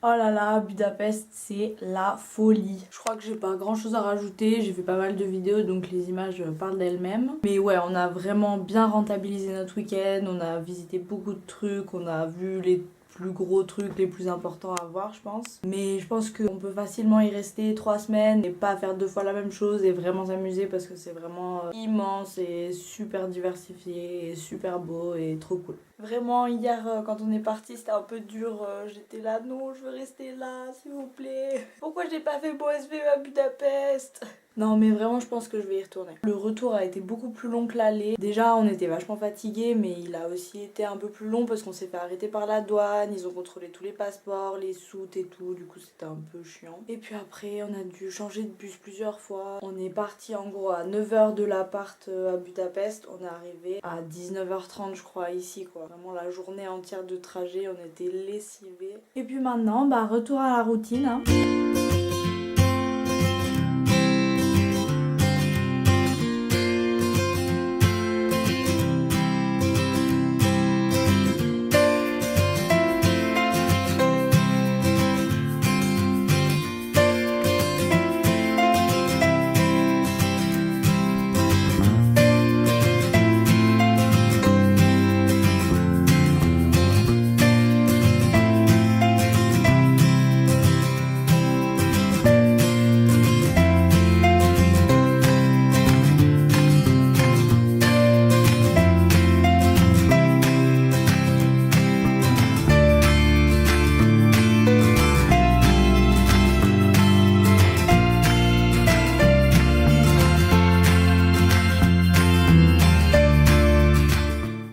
Oh là là, Budapest, c'est la folie. Je crois que j'ai pas grand chose à rajouter, j'ai fait pas mal de vidéos donc les images parlent d'elles-mêmes. Mais ouais, on a vraiment bien rentabilisé notre week-end, on a visité beaucoup de trucs, on a vu les plus gros trucs, les plus importants à voir, je pense. Mais je pense qu'on peut facilement y rester 3 semaines et pas faire 2 fois la même chose et vraiment s'amuser parce que c'est vraiment immense et super diversifié et super beau et trop cool. Vraiment, hier, quand on est parti, c'était un peu dur. J'étais là, non, je veux rester là, s'il vous plaît. Pourquoi j'ai pas fait mon SVE à Budapest? Non, mais vraiment, je pense que je vais y retourner. Le retour a été beaucoup plus long que l'aller. Déjà, on était vachement fatigués, mais il a aussi été un peu plus long parce qu'on s'est fait arrêter par la douane. Ils ont contrôlé tous les passeports, les soutes et tout. Du coup, c'était un peu chiant. Et puis après, on a dû changer de bus plusieurs fois. On est parti en gros à 9h de l'appart à Budapest. On est arrivé à 19h30, je crois, ici, quoi. Vraiment la journée entière de trajet, on était lessivés. Et puis maintenant, bah, retour à la routine, hein.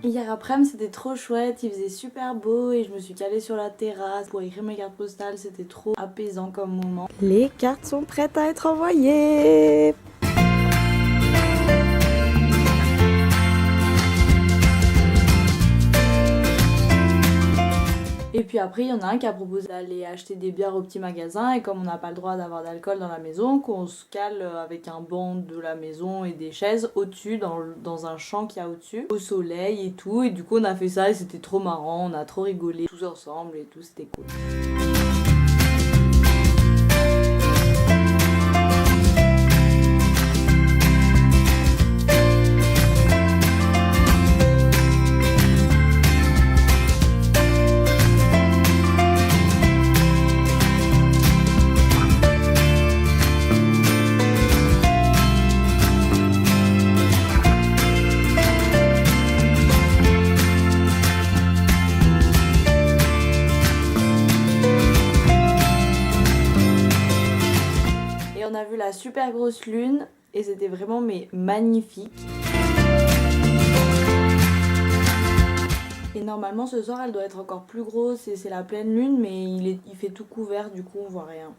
Hier après-midi c'était trop chouette, il faisait super beau et je me suis calée sur la terrasse pour écrire mes cartes postales, c'était trop apaisant comme moment. Les cartes sont prêtes à être envoyées. Et puis après, il y en a un qui a proposé d'aller acheter des bières au petit magasin et comme on n'a pas le droit d'avoir d'alcool dans la maison, qu'on se cale avec un banc de la maison et des chaises au-dessus, dans un champ qu'il y a au-dessus, au soleil et tout. Et du coup, on a fait ça et c'était trop marrant, on a trop rigolé tous ensemble et tout, c'était cool. On a vu la super grosse lune et c'était vraiment mais magnifique. Et normalement ce soir elle doit être encore plus grosse et c'est la pleine lune mais il fait tout couvert du coup on voit rien.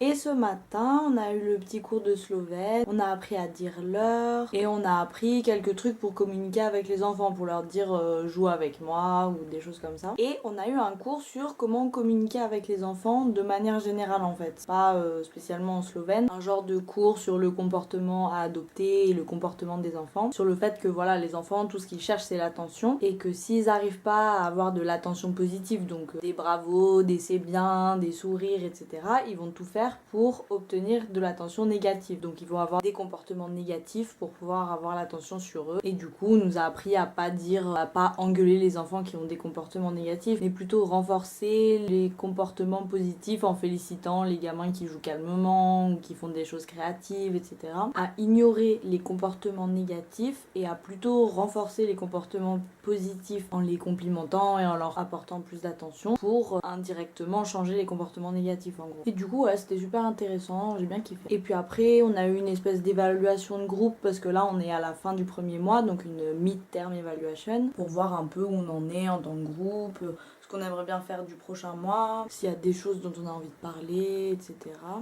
Et ce matin, on a eu le petit cours de slovène, on a appris à dire l'heure et on a appris quelques trucs pour communiquer avec les enfants, pour leur dire joue avec moi ou des choses comme ça. Et on a eu un cours sur comment communiquer avec les enfants de manière générale en fait, pas spécialement en slovène. Un genre de cours sur le comportement à adopter et le comportement des enfants, sur le fait que voilà les enfants tout ce qu'ils cherchent c'est l'attention et que s'ils n'arrivent pas à avoir de l'attention positive, donc des bravos, des c'est bien, des sourires etc, ils vont tout faire pour obtenir de l'attention négative. Donc ils vont avoir des comportements négatifs pour pouvoir avoir l'attention sur eux. Et du coup, on nous a appris à pas dire, à pas engueuler les enfants qui ont des comportements négatifs, mais plutôt renforcer les comportements positifs en félicitant les gamins qui jouent calmement ou qui font des choses créatives, etc. À ignorer les comportements négatifs et à plutôt renforcer les comportements positifs en les complimentant et en leur apportant plus d'attention pour indirectement changer les comportements négatifs en gros. Et du coup, ouais, c'était super intéressant, j'ai bien kiffé. Et puis après, on a eu une espèce d'évaluation de groupe parce que là, on est à la fin du premier mois, donc une mid-term evaluation pour voir un peu où on en est en tant que groupe, ce qu'on aimerait bien faire du prochain mois, s'il y a des choses dont on a envie de parler, etc.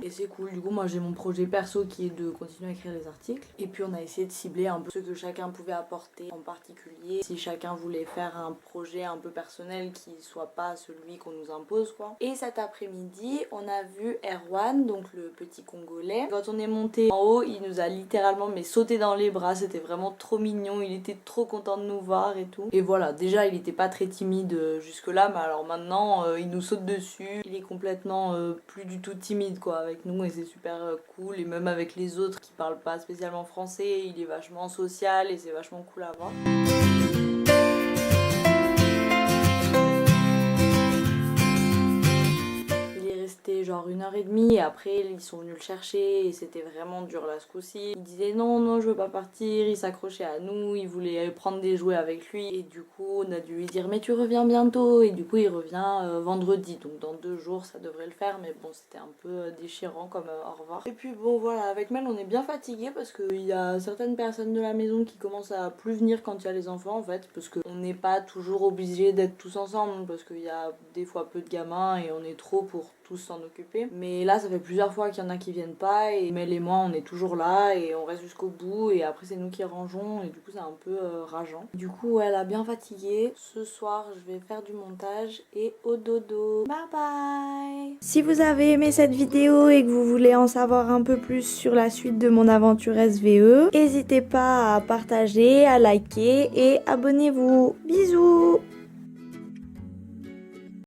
Et c'est cool. Du coup, moi, j'ai mon projet perso qui est de continuer à écrire les articles. Et puis, on a essayé de cibler un peu ce que chacun pouvait apporter en particulier. Si chacun voulait faire un projet un peu personnel qui soit pas celui qu'on nous impose, quoi. Et cet après-midi, on a vu Erwan, donc le petit Congolais. Quand on est monté en haut, il nous a littéralement sauté dans les bras. C'était vraiment trop mignon. Il était trop content de nous voir et tout. Et voilà, déjà, il était pas très timide jusque-là, mais alors maintenant il nous saute dessus. Il est complètement plus du tout timide quoi avec nous et c'est super cool. Et même avec les autres qui parlent pas spécialement français, il est vachement social et c'est vachement cool à voir. Genre 1h30 et après ils sont venus le chercher et c'était vraiment dur là ce coup-ci. Il disait non je veux pas partir, il s'accrochait à nous, il voulait prendre des jouets avec lui et du coup on a dû lui dire mais tu reviens bientôt et du coup il revient vendredi, donc dans 2 jours ça devrait le faire, mais bon c'était un peu déchirant comme au revoir. Et puis bon voilà, avec Mel on est bien fatigué parce qu'il y a certaines personnes de la maison qui commencent à plus venir quand il y a les enfants en fait, parce qu'on n'est pas toujours obligé d'être tous ensemble parce qu'il y a des fois peu de gamins et on est trop pour tous s'en occuper. Mais là ça fait plusieurs fois qu'il y en a qui viennent pas et Mel et moi on est toujours là et on reste jusqu'au bout et après c'est nous qui rangeons et du coup c'est un peu rageant. Du coup elle a bien fatigué. Ce soir je vais faire du montage et au dodo. Bye bye. Si vous avez aimé cette vidéo et que vous voulez en savoir un peu plus sur la suite de mon aventure SVE, n'hésitez pas à partager, à liker et abonnez-vous. Bisous.